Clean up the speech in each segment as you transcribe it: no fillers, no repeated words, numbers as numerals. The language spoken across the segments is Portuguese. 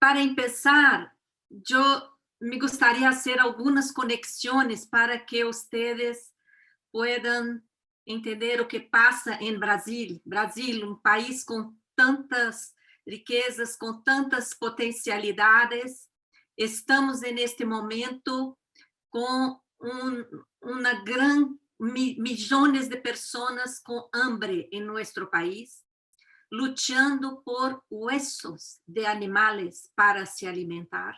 Para empezar, yo me gustaría hacer algunas conexiones para que ustedes puedan entender o que passa em Brasil. Brasil, um país com tantas riquezas, com tantas potencialidades. Estamos neste momento com milhões de pessoas com hambre em nosso país, luchando por huesos de animales para se alimentar,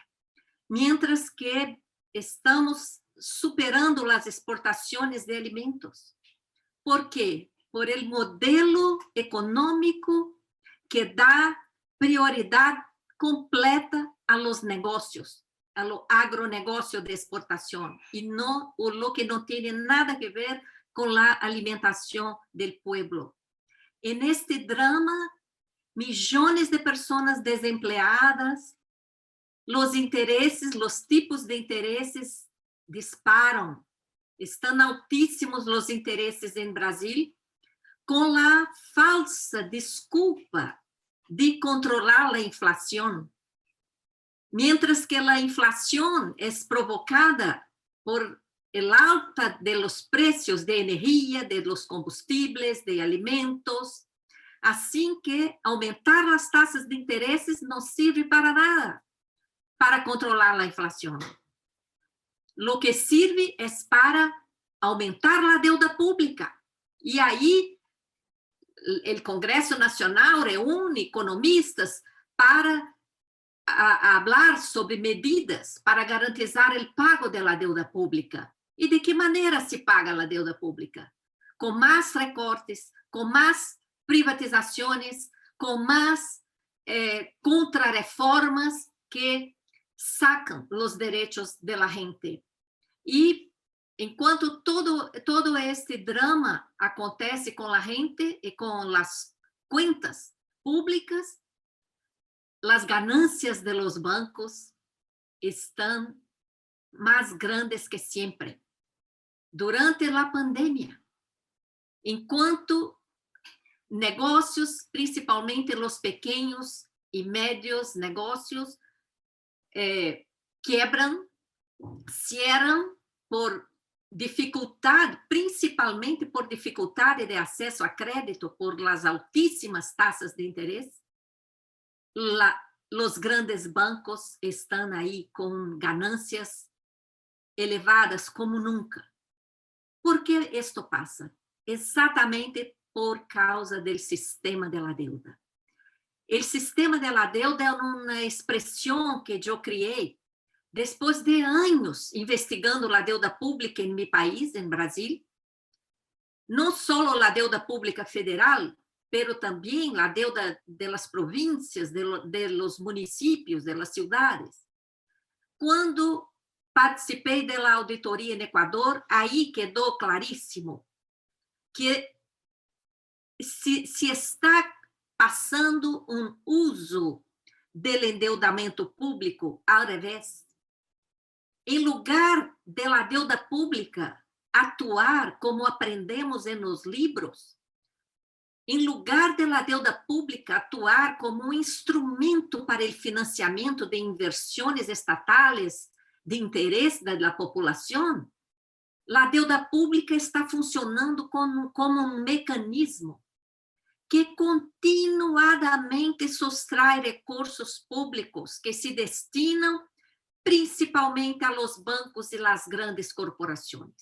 mientras que estamos superando as exportações de alimentos. ¿Por quê? Por el modelo econômico que dá prioridade completa a los negocios, a lo agronegócio de exportação, e não o lo que não tem nada que ver com a alimentação do pueblo. En este drama, milhões de pessoas desempregadas, os interesses, os tipos de interesses disparam. Estão altíssimos os interesses em Brasil, com a falsa desculpa de controlar a inflação. Mientras que a inflação é provocada por el alta de los precios de energia, de los combustibles, de alimentos, assim que aumentar as taxas de interesses não serve para nada, para controlar a inflação. Lo que sirve é para aumentar a deuda pública. E aí, o Congresso Nacional reúne economistas para falar sobre medidas para garantizar o pago da deuda pública. E de que maneira se paga a deuda pública? Com mais recortes, com mais privatizações, com mais contrarreformas que sacam os direitos da gente. E enquanto todo este drama acontece com a gente e com as contas públicas, as ganâncias de los bancos estão mais grandes que sempre. Durante a pandemia, enquanto negócios, principalmente os pequenos e médios negócios, quebram, cierram por dificuldade, principalmente por dificuldade de acesso a crédito, por las altíssimas taxas de interesse, os grandes bancos estão aí com ganâncias elevadas como nunca. Por que isto passa? Exatamente por causa do sistema de la deuda. O sistema de la deuda é uma expressão que eu criei depois de anos investigando a deuda pública em meu país, em Brasil. Não só a deuda pública federal, pero também a deuda das províncias, de los municípios, de las ciudades. Quando participei da auditoria em Equador, aí quedou claríssimo que se está passando uso do endeudamento público ao revés. Em lugar da deuda pública atuar como aprendemos nos livros, em lugar da deuda pública atuar como um instrumento para o financiamento de inversões estatais de interesse da população, a deuda pública está funcionando como um mecanismo que continuadamente sustrai recursos públicos que se destinam principalmente a los bancos e las grandes corporações.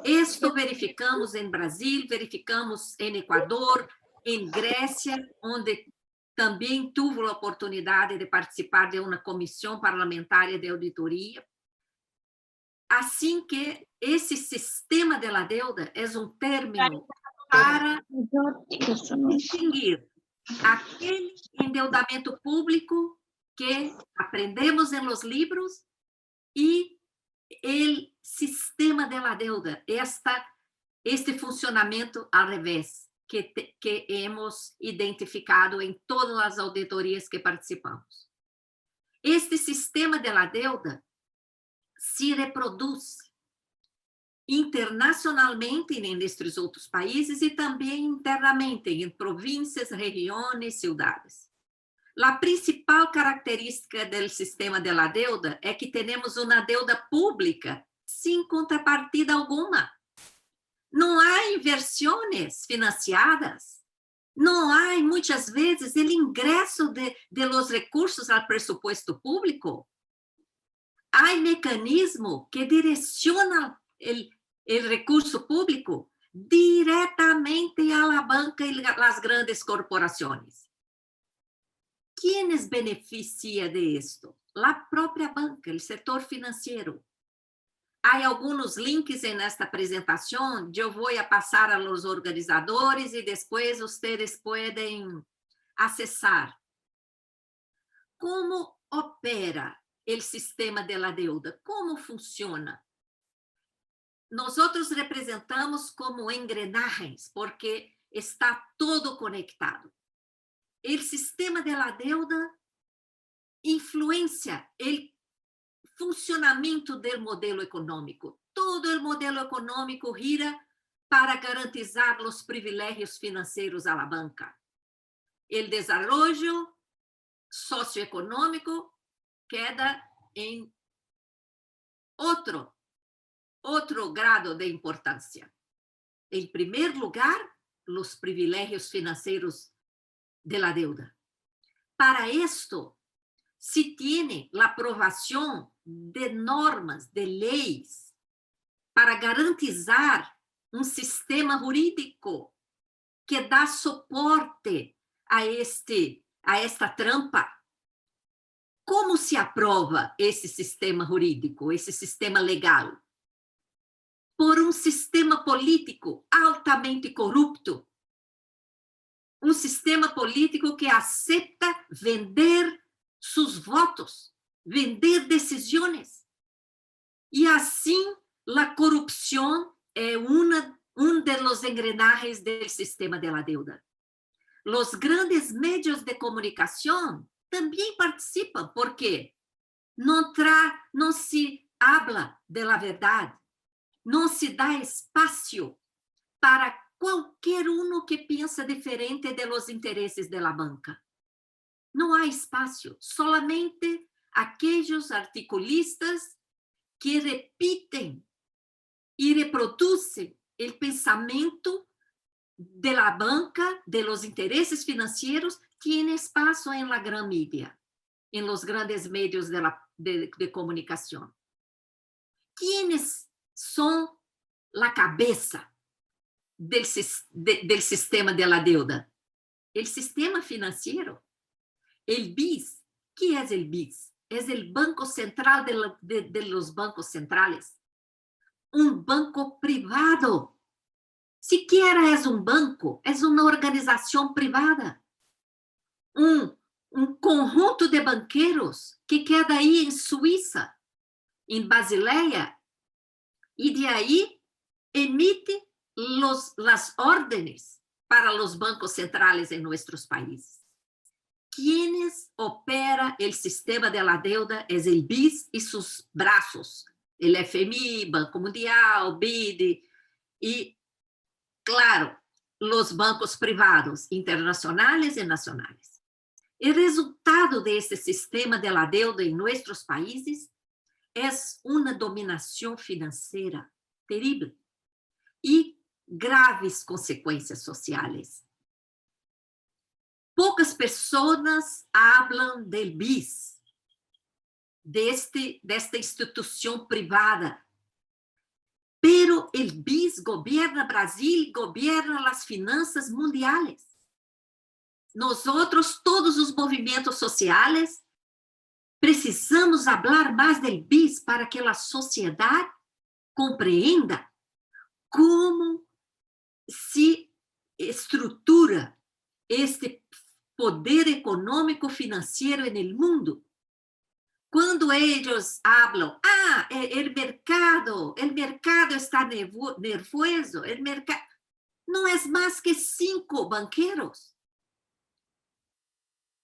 Isto verificamos em Brasil, verificamos em Equador, em Grécia, onde também tive a oportunidade de participar de uma comissão parlamentar de auditoria. Assim que esse sistema de la deuda é um término para distinguir aquele endeudamento público que aprendemos em los livros e o sistema de la deuda, este funcionamento ao revés, que hemos identificado em todas as auditorias que participamos. Este sistema de la deuda se reproduz internacionalmente nestes outros países e também internamente em províncias, regiões, cidades. A principal característica do sistema de la deuda é que temos uma deuda pública sem contrapartida alguma. Não há inversões financiadas, não há, muitas vezes, o ingresso de los recursos ao presupuesto público. Há mecanismo que direciona o recurso público diretamente à banca e às grandes corporações. ¿Quiénes beneficia de esto? La própria banca, o setor financeiro. Há alguns links nesta apresentação, eu vou passar a los organizadores e depois vocês podem acessar. Como opera o sistema de la deuda? Como funciona? Nós representamos como engrenagens, porque está todo conectado. O sistema de la deuda influencia o funcionamento do modelo econômico. Todo o modelo econômico gira para garantizar os privilégios financeiros à banca. O desenvolvimento socioeconômico queda em outro grado de importância. Em primeiro lugar, os privilégios financeiros de la deuda. Para esto, se tiene la aprovação de normas, de leis, para garantizar um sistema jurídico que dá suporte a esta trampa. Como se aprova esse sistema jurídico, esse sistema legal? Por um sistema político altamente corrupto. Um sistema político que aceita vender seus votos, vender decisões. E assim, a corrupção é dos engrenagens do sistema de la deuda. Os grandes meios de comunicação também participam, porque não se habla de la verdade, não se dá espaço para qualquer que pensa diferente de los interesses de la banca. Não há espaço, solamente aqueles articulistas que repitem e reproduzem o pensamento de la banca, de los interesses financeiros, têm espaço em la gran mídia, em los grandes meios de comunicação. Quienes são la cabeça del sistema de la deuda? El sistema financiero. El BIS. ¿Qué es el BIS? Es el Banco Central de los bancos centrales. Un banco privado. Siquiera es un banco, es una organización privada. Un conjunto de banqueros que queda aí em Suíça, em Basileia, e de aí emite las órdenes para los bancos centrales en nuestros países. Quienes opera el sistema de la deuda es el BIS y sus brazos, el FMI, Banco Mundial, BID y, claro, los bancos privados internacionales y nacionales. El resultado de ese sistema de la deuda en nuestros países es una dominación financiera terrible e graves consequências sociais. Poucas pessoas hablam del BIS, desta instituição privada, pero el BIS gobierna Brasil, gobierna as finanças mundiais. Nosotros, todos os movimentos sociais, precisamos falar mais del BIS para que a sociedade compreenda como se estrutura este poder econômico financeiro no mundo. Quando eles falam, o mercado está nervoso, não é mais que 5 banqueiros.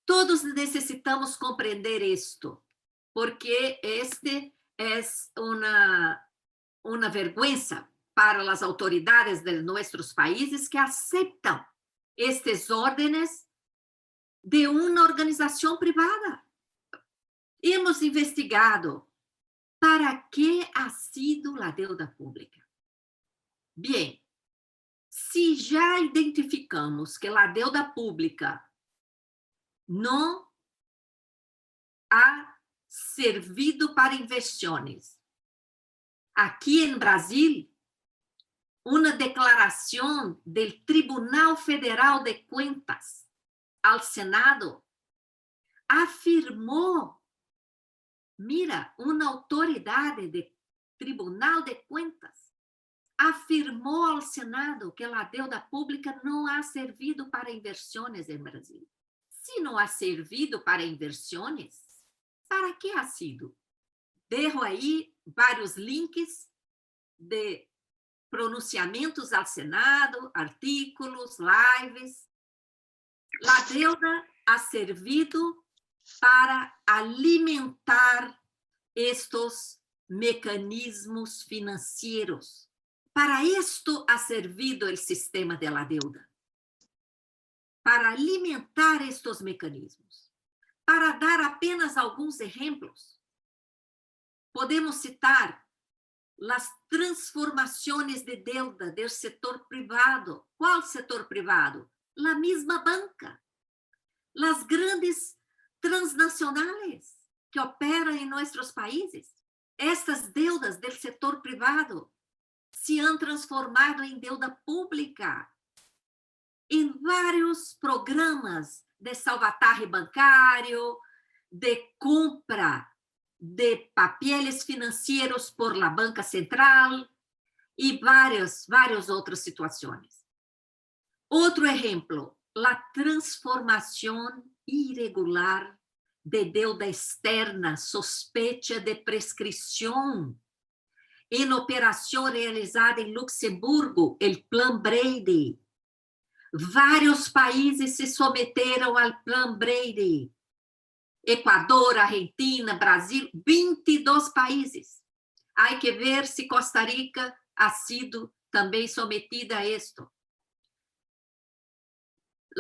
Todos necessitamos compreender isto, porque este é uma vergüenza para as autoridades de nossos países que aceitam estas órdenes de uma organização privada. Hemos investigado para que ha sido a deuda pública. Bem, se já identificamos que a deuda pública não ha servido para inversões, aqui em Brasil, uma declaração do Tribunal Federal de Contas ao Senado afirmou, mira, uma autoridade do Tribunal de Contas afirmou ao Senado que a deuda pública não ha servido para inversões em Brasil. Se não ha servido para inversões, para que ha sido? Dejo aí vários links de pronunciamentos ao Senado, artículos, lives. A deuda ha servido para alimentar estes mecanismos financeiros. Para isto ha servido o sistema de la deuda. Para alimentar estes mecanismos. Para dar apenas alguns exemplos, podemos citar as transformações de deuda do setor privado. Qual setor privado? A mesma banca. As grandes transnacionais que operam em nossos países. Estas deudas do setor privado se han transformado em deuda pública. Em vários programas de salvataje bancário, de compra de papeles financeiros por la banca central e várias outras situações. Outro exemplo, a transformação irregular de deuda externa suspeita de prescrição em operação realizada em Luxemburgo, o Plan Brady. Vários países se submeteram ao Plan Brady. Equador, Argentina, Brasil, 22 países. Há que ver se Costa Rica ha sido também submetida a isto.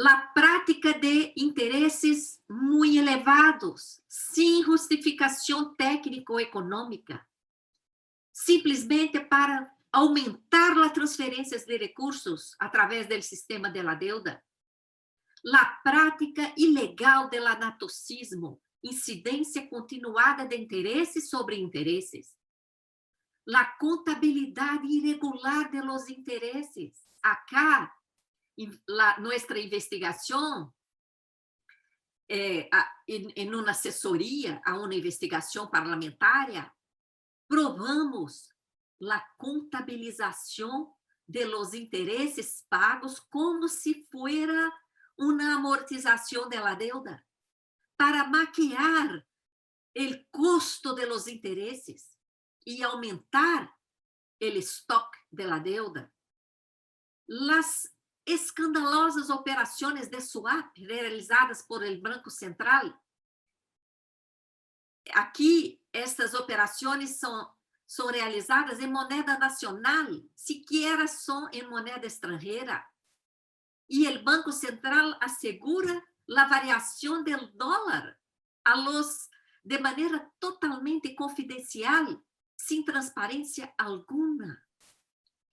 A prática de interesses muito elevados, sem justificação técnico-econômica, simplesmente para aumentar as transferências de recursos através do sistema de la deuda. A prática ilegal do anatocismo, incidência continuada de interesses sobre interesses. A contabilidade irregular de los interesses. Acá, nossa investigação, em uma assessoria a uma investigação parlamentar, provamos a contabilização de los interesses pagos como se fuera uma amortização de la deuda, para maquiar o custo de los interesses e aumentar o estoque de la deuda. Las escandalosas operações de swap realizadas por el Banco Central. Aqui, estas operações são realizadas em moneda nacional, sequer são em moneda estrangeira. E o Banco Central assegura a variação do dólar de maneira totalmente confidencial, sem transparência alguma.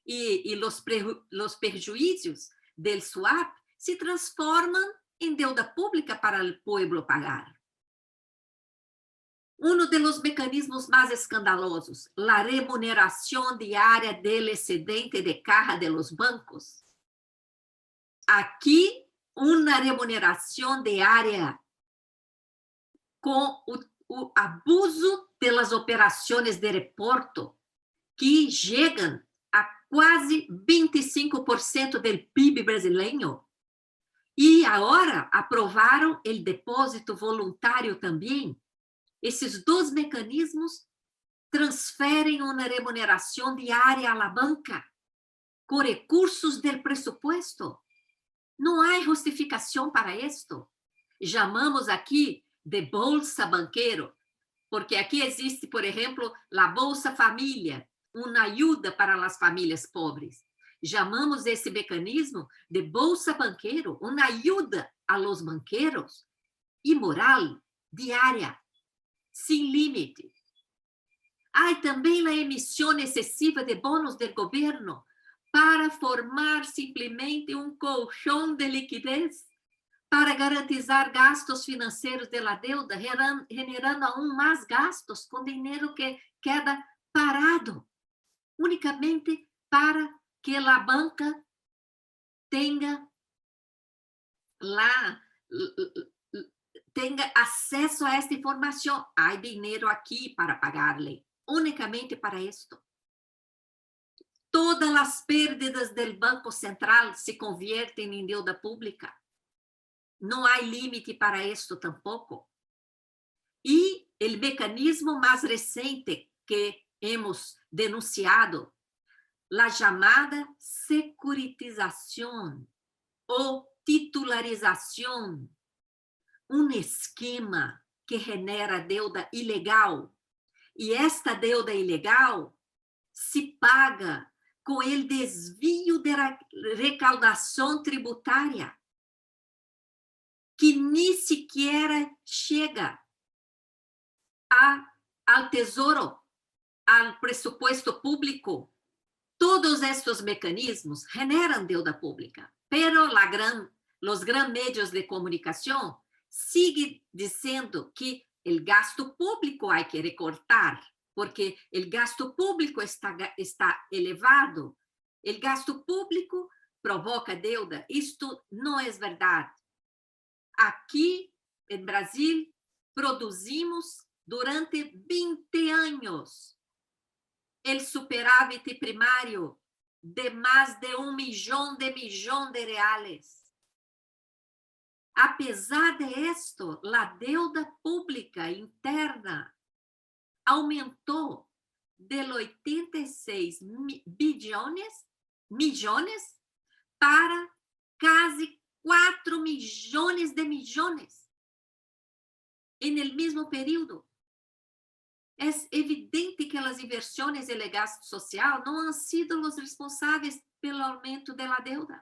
E os prejuízos del swap se transformam em deuda pública para o povo pagar. Dos mecanismos mais escandalosos, a remuneração diária do excedente de caja de los bancos. Aqui, uma remuneração diária com o abuso das operações de reporto, que chegam a quase 25% do PIB brasileiro. E agora aprovaram o depósito voluntário também. Esses dois mecanismos transferem uma remuneração diária à banca com recursos do pressuposto. Não há justificação para isto. Chamamos aqui de bolsa banqueiro, porque aqui existe, por exemplo, a Bolsa Família, uma ajuda para as famílias pobres. Chamamos esse mecanismo de bolsa banqueiro, uma ajuda a los banqueros imoral, diária, sem limite. Há também a emissão excessiva de bônus do governo para formar simplesmente um colchão de liquidez para garantizar gastos financeiros da deuda, generando aún mais gastos com dinheiro que queda parado, unicamente para que a banca tenha acesso a esta informação. Há dinheiro aqui para pagar-lhe, unicamente para isto. Todas as pérdidas do Banco Central se conviertem em deuda pública. Não há limite para isto tampouco. E o mecanismo mais recente que hemos denunciado, a chamada securitização ou titularização, um esquema que genera deuda ilegal. E esta deuda ilegal se paga com o desvio de recaudação tributária, que nem sequer chega ao tesouro, ao pressuposto público. Todos estes mecanismos generam deuda pública, pero os grandes medios de comunicação siguen dizendo que o gasto público há que recortar, porque o gasto público está elevado, o gasto público provoca deuda. Isto não é verdade. Aqui, em Brasil, produzimos durante 20 anos o superávit primário de mais de 1 milhão de reais. Apesar de esto, a deuda pública interna aumentou de 86 milhões para quase 4 milhões de milhões no mesmo período. É evidente que as inversões e o gasto social não han sido os responsáveis pelo aumento da deuda.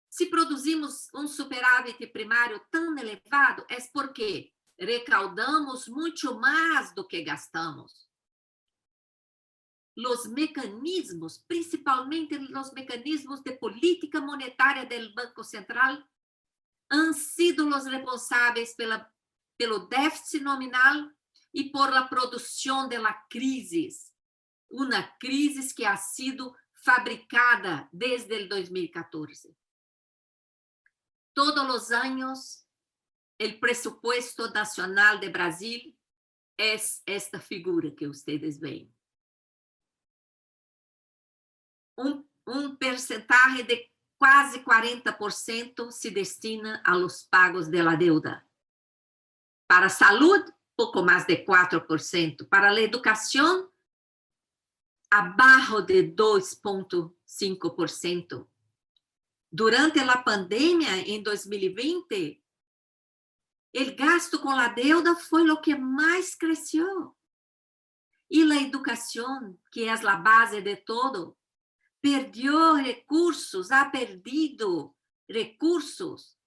Se produzimos um superávit primário tão elevado, é porque recaudamos muito mais do que gastamos. Os mecanismos, principalmente os mecanismos de política monetária do Banco Central, han sido os responsáveis pelo déficit nominal e por la produção de la crise, uma crise que ha sido fabricada desde el 2014. Todos os anos, o presupuesto nacional de Brasil é esta figura que vocês veem. Um percentaje de quase 40% se destina a los pagos de la deuda. Para a saúde, pouco mais de 4%. Para a educação, abaixo de 2,5%. Durante a pandemia, em 2020, o gasto com a deuda foi o que mais cresceu. E a educação, que é a base de todo, ha perdido recursos,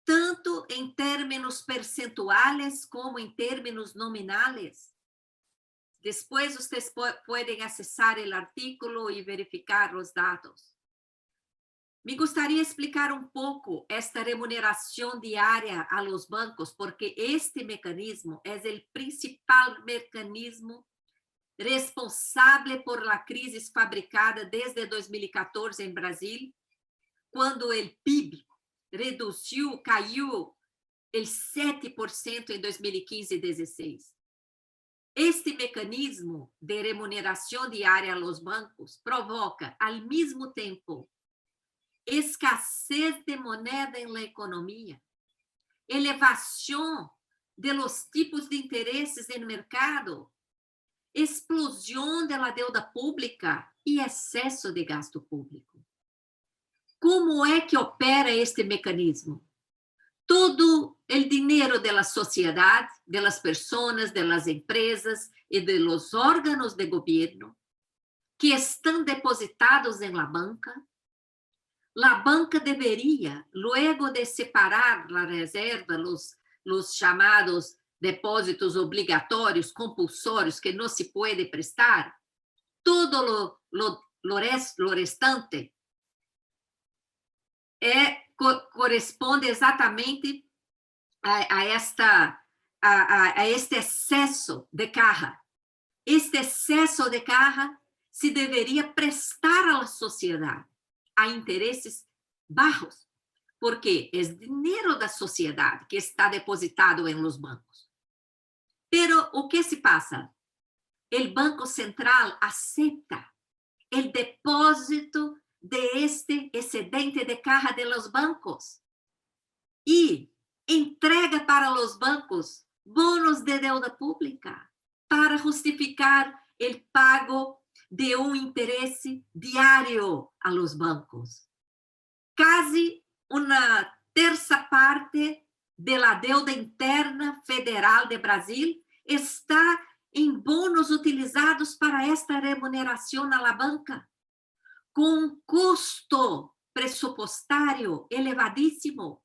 tanto em términos percentuais como em términos nominais. Depois, vocês podem acessar o artículo e verificar os dados. Me gostaria de explicar um pouco esta remuneração diária a los bancos, porque este mecanismo é o principal mecanismo responsável por la crise fabricada desde 2014 em Brasil, quando o PIB caiu 7% em 2015 e 2016. Este mecanismo de remuneração diária a los bancos provoca, ao mesmo tempo, escassez de moneda em la economia, elevação de los tipos de interesses no mercado, explosão da deuda pública e excesso de gasto público. Como é que opera este mecanismo? Todo o dinheiro da sociedade, das pessoas, das empresas e dos órgãos de governo que estão depositados em la banca deveria, luego de separar la reserva, los chamados depósitos obrigatórios, compulsórios, que não se pode prestar, todo lo restante corresponde exatamente a este excesso de caja. Este excesso de caja se deveria prestar à sociedade a interesses bajos, porque é dinheiro da sociedade que está depositado em los bancos. Pero o que se passa? O Banco Central aceita o depósito de este excedente de caja de los bancos e entrega para los bancos bonos de deuda pública para justificar o pago de interesse diário a los bancos. Casi uma terça parte de la deuda interna federal de Brasil está em bonos utilizados para esta remuneração à la banca, com custo pressupostário elevadíssimo.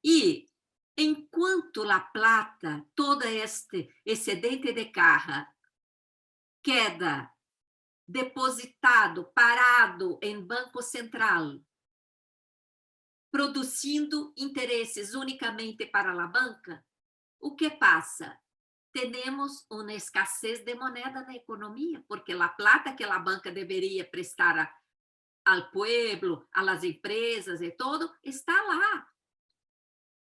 E, enquanto la plata, todo este excedente de caja, queda depositado, parado em Banco Central, produzindo interesses unicamente para a banca, o que passa? Temos uma escassez de moeda na economia, porque a plata que a banca deveria prestar ao pueblo, às empresas e todo, está lá,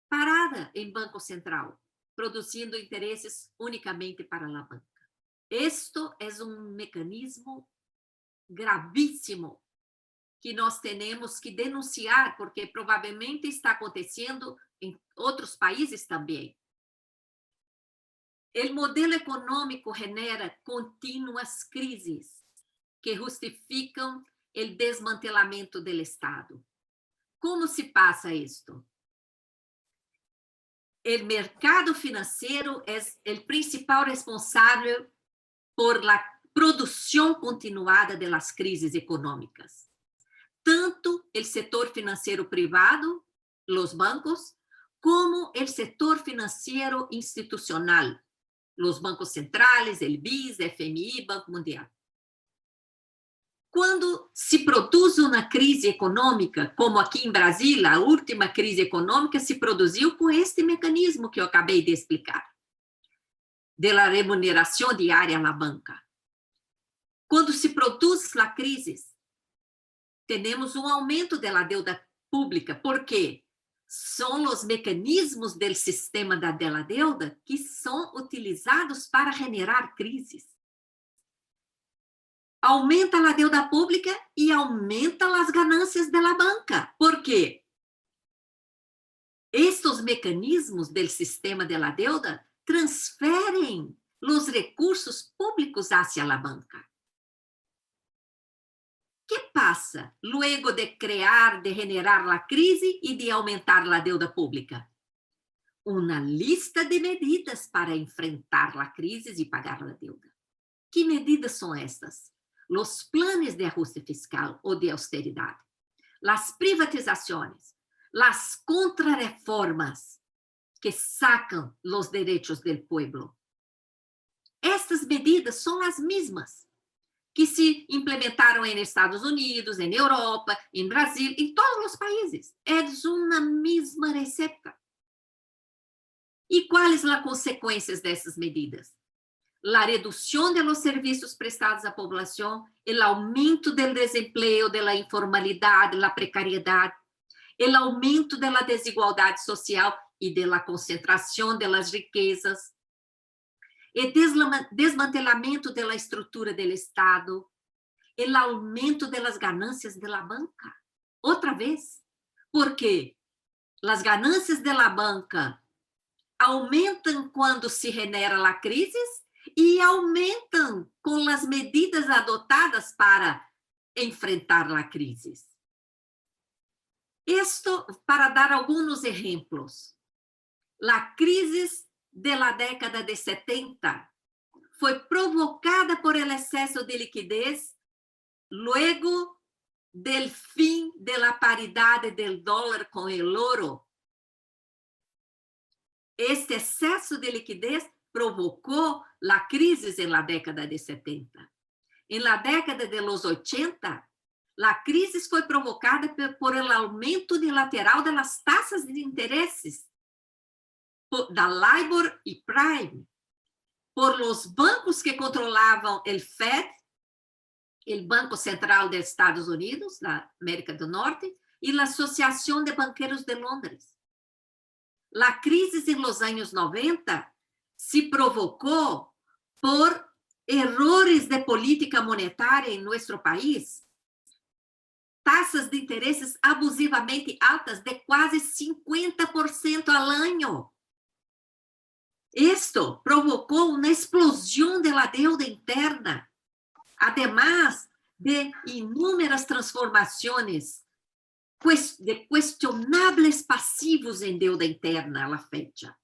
parada em Banco Central, produzindo interesses unicamente para a banca. Esto é mecanismo gravíssimo que nós temos que denunciar, porque provavelmente está acontecendo em outros países também. O modelo econômico genera contínuas crises que justificam o desmantelamento do Estado. Como se passa isto? O mercado financeiro é o principal responsável por la produção continuada das crises econômicas. Tanto o setor financeiro privado, os bancos, como o setor financeiro institucional, os bancos centrais, o BIS, FMI, Banco Mundial. Quando se produz uma crise econômica, como aqui em Brasília, a última crise econômica se produziu com este mecanismo que eu acabei de explicar, de la remuneração diária na banca. Quando se produz a crise, temos um aumento da deuda pública, porque são os mecanismos do sistema da deuda que são utilizados para generar crises. Aumenta a deuda pública e aumenta as ganâncias da banca. Por quê? Estes mecanismos do sistema da deuda transferem os recursos públicos hacia a banca. Que passa luego de crear, de generar a crise e de aumentar a deuda pública? Uma lista de medidas para enfrentar a crise e pagar a deuda. Que medidas são estas? Os planos de ajuste fiscal ou de austeridade, as privatizações, as contrarreformas que sacam os direitos do povo. Estas medidas são as mesmas que se implementaram em Estados Unidos, em Europa, em Brasil, em todos os países. É uma mesma receita. E quais são as consequências dessas medidas? A redução dos serviços prestados à população, o aumento do desemprego, da informalidade, da precariedade, o aumento da desigualdade social e da concentração das riquezas, o desmantelamento da estrutura do Estado, o aumento das ganâncias da banca. Outra vez, porque as ganâncias da banca aumentam quando se genera a crise e aumentam com as medidas adotadas para enfrentar a crise. Isto para dar alguns exemplos. A crise da década de 70 foi provocada por el exceso de liquidez luego del fin de la paridad del dólar con el oro. Este exceso de liquidez provocó la crisis en la década de 70. En la década de los 80, la crisis foi provocada por el aumento unilateral de las tasas de intereses da LIBOR y Prime, por los bancos que controlavam el Fed, el Banco Central de Estados Unidos, da América do Norte, e la Associação de Banqueros de Londres. La crisis en los años 90 se provocó por errores de política monetária em nosso país, taxas de interesses abusivamente altas de quase 50% al año. Esto provocó una explosión de la deuda interna, además de inúmeras transformaciones de cuestionables pasivos en deuda interna a la fecha.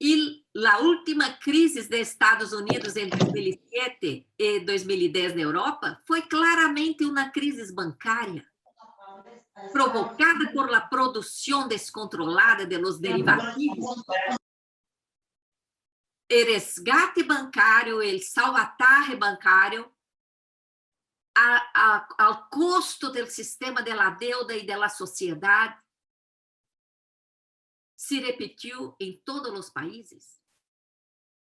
E a última crise de Estados Unidos em 2007 e 2010 na Europa foi claramente uma crise bancária, provocada por la produção descontrolada de los derivativos, el resgate bancário, el salvataje bancário, ao custo do sistema de la deuda e de la sociedade, se repetiu em todos os países.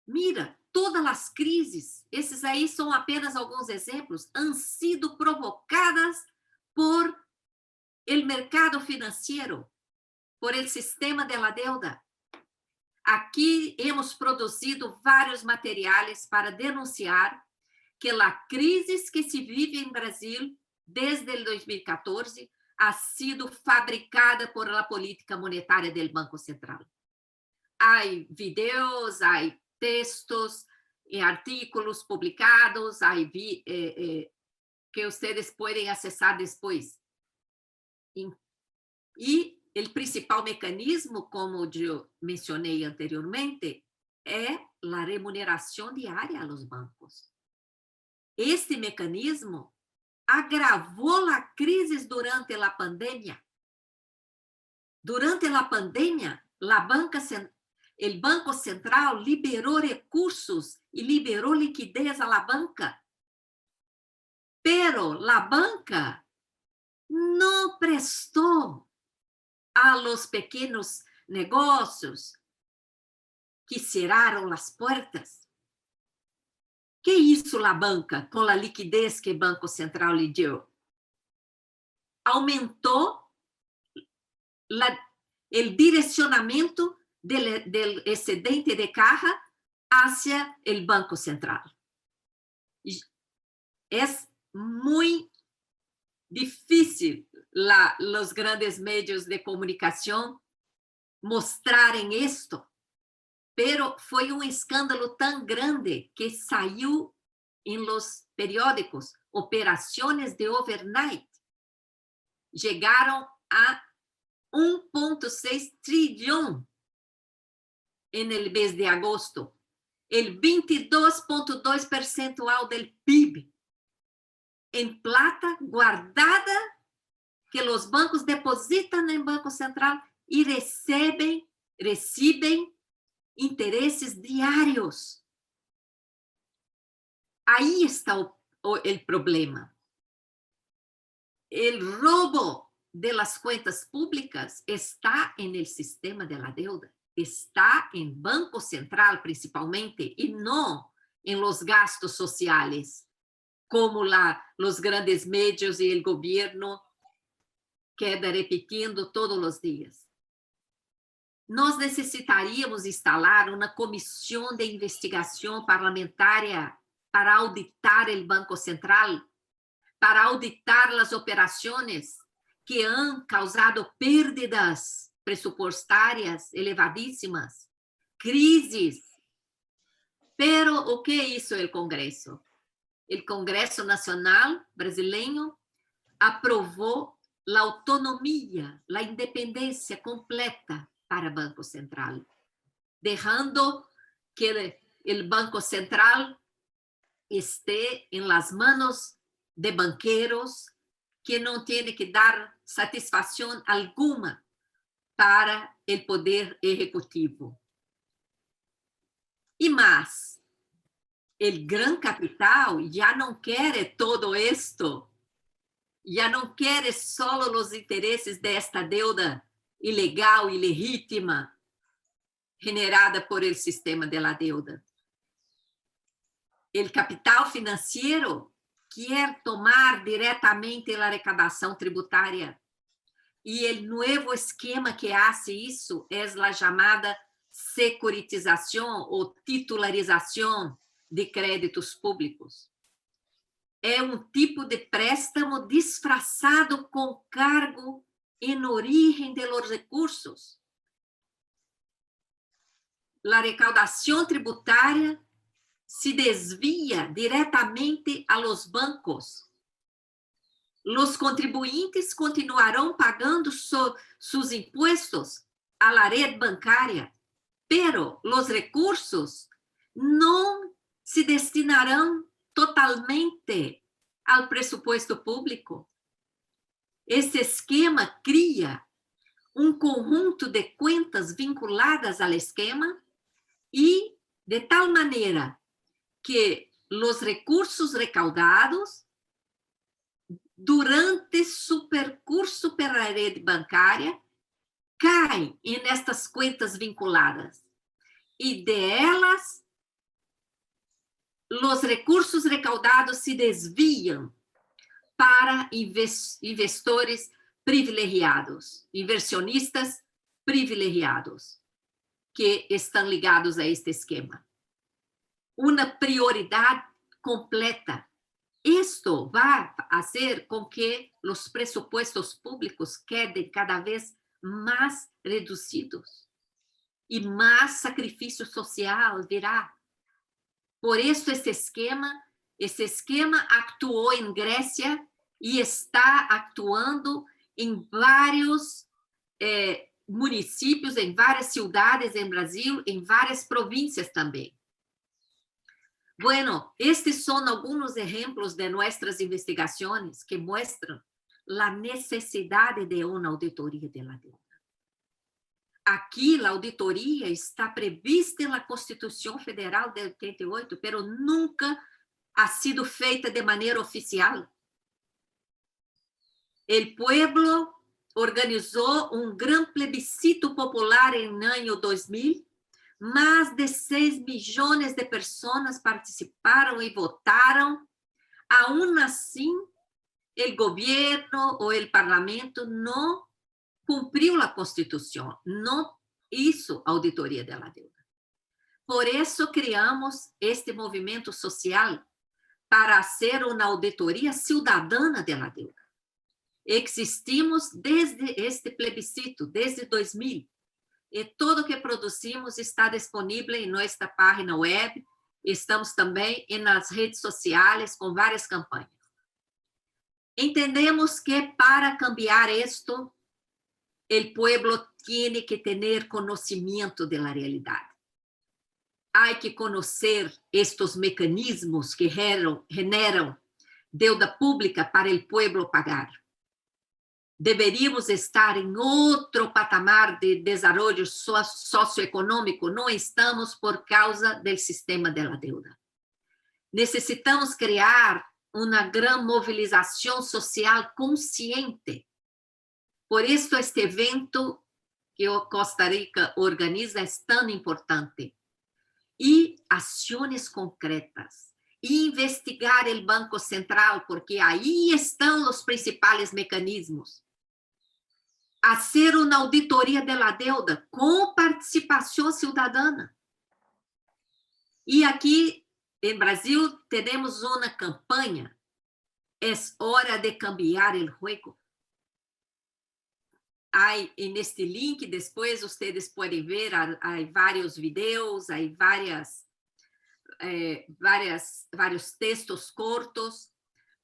Mira, todas as crises, esses aí são apenas alguns exemplos, han sido provocadas por el mercado financeiro, por el sistema de la deuda. Aqui hemos produzido vários materiais para denunciar que a crise que se vive em Brasil desde 2014 ha sido fabricada por la política monetária do Banco Central. Há vídeos, há textos, artículos publicados, há que vocês podem acessar depois. E o principal mecanismo, como eu mencionei anteriormente, é a remuneração diária a los bancos. Este mecanismo agravou a crise durante a pandemia. Durante a pandemia, o Banco Central liberou recursos e liberou liquidez à banca. Pero a banca não prestou a los pequenos negócios que cerraram as portas. Que hizo a banca com a liquidez que o Banco Central lhe deu? Aumentou o direcionamento do excedente de caja hacia o Banco Central. É muito difícil os grandes meios de comunicação mostrarem isto, pero foi um escândalo tão grande que saiu em los periódicos operações de overnight. Chegaram a 1,6 trilhão en el mês de agosto, el 22,2% do PIB em plata guardada que os bancos depositam no Banco Central e recebem interesses diários. Aí está o problema. O roubo de las cuentas públicas está en el sistema de la deuda, está en Banco Central principalmente y no en los gastos sociales, como los grandes medios y el gobierno queda repetindo todos os dias. Nós necessitaríamos instalar uma comissão de investigação parlamentar para auditar o Banco Central, para auditar as operações que han causado pérdidas presupuestárias elevadíssimas, crises. Pero o que hizo o Congresso? O Congresso Nacional Brasileiro aprovou a autonomia, a independência completa para o Banco Central, deixando que o Banco Central esté em las manos de banqueros que não têm que dar satisfação alguma para o poder ejecutivo. E mais, o gran capital já não quer todo esto, já não quer só os interesses desta deuda ilegal e legítima generada por el sistema de la deuda. O capital financeiro quer tomar diretamente a arrecadação tributária. E o novo esquema que hace isso é a chamada securitização ou titularização de créditos públicos. É tipo de préstamo disfrazado com cargo em origem de los recursos. A recaudação tributária se desvia diretamente a los bancos. Los contribuintes continuarão pagando sus impuestos a la red bancaria, pero los recursos não se destinarão totalmente ao presupuesto público. Esse esquema cria conjunto de contas vinculadas ao esquema e de tal maneira que os recursos recaudados durante su percurso pela rede bancária caem nestas contas vinculadas e de elas os recursos recaudados se desviam para investidores privilegiados, inversionistas privilegiados que estão ligados a este esquema. Uma prioridade completa. Isto vai fazer com que os presupuestos públicos quedem cada vez mais reduzidos e mais sacrifício social virá. Por isso, esse esquema atuou em Grécia e está atuando em vários municípios, em várias cidades em Brasil, em várias províncias também. Bueno, estes são alguns exemplos de nossas investigações que mostram a necessidade de uma auditoria de la deuda. Aqui, a auditoria está prevista na Constituição Federal de 88, pero nunca ha sido feita de maneira oficial. O pueblo organizou grande plebiscito popular em ano 2000. Mais de 6 milhões de pessoas participaram e votaram. Aún assim, o governo ou o parlamento não cumpriu a Constituição, não hizo auditoria de la deuda. Por isso, criamos este movimento social para fazer uma auditoria cidadana de la deuda. Existimos desde este plebiscito, desde 2000, e tudo que produzimos está disponível em nossa página web. Estamos também nas redes sociais com várias campanhas. Entendemos que para cambiar isto, o pueblo tiene que ter conhecimento da realidade. Há que conhecer estes mecanismos que generam deuda pública para o pueblo pagar. Deveríamos estar em outro patamar de desenvolvimento socioeconômico, não estamos por causa do sistema da deuda. Necessitamos criar uma grande mobilização social consciente. Por isso, este evento que Costa Rica organiza é tão importante. E ações concretas. E investigar o Banco Central, porque aí estão os principais mecanismos. Fazer uma auditoria da deuda com participação cidadana. E aqui, em Brasil, temos uma campanha. É hora de cambiar o jogo. Neste link, depois, vocês podem ver, há vários vídeos, há vários textos curtos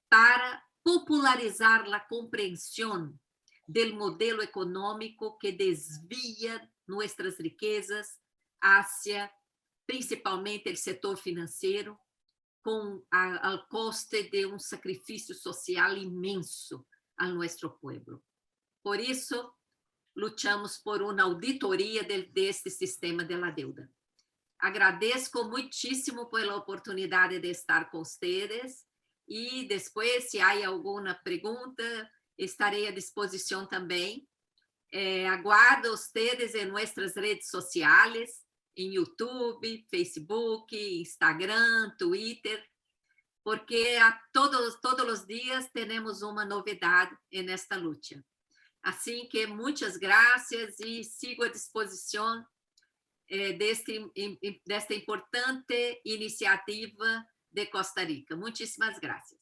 para popularizar a compreensão do modelo econômico que desvia nossas riquezas hacia principalmente o setor financeiro, com ao custo de um sacrifício social imenso a nosso povo. Por isso, lutamos por uma auditoria deste sistema de la deuda. Agradeço muitíssimo pela oportunidade de estar com vocês e depois, se há alguma pergunta, estarei à disposição também. Aguardo vocês em nossas redes sociais, em YouTube, Facebook, Instagram, Twitter, porque todos os dias temos uma novidade nesta luta. Assim que muitas graças e sigo à disposição desta importante iniciativa de Costa Rica. Muitíssimas graças.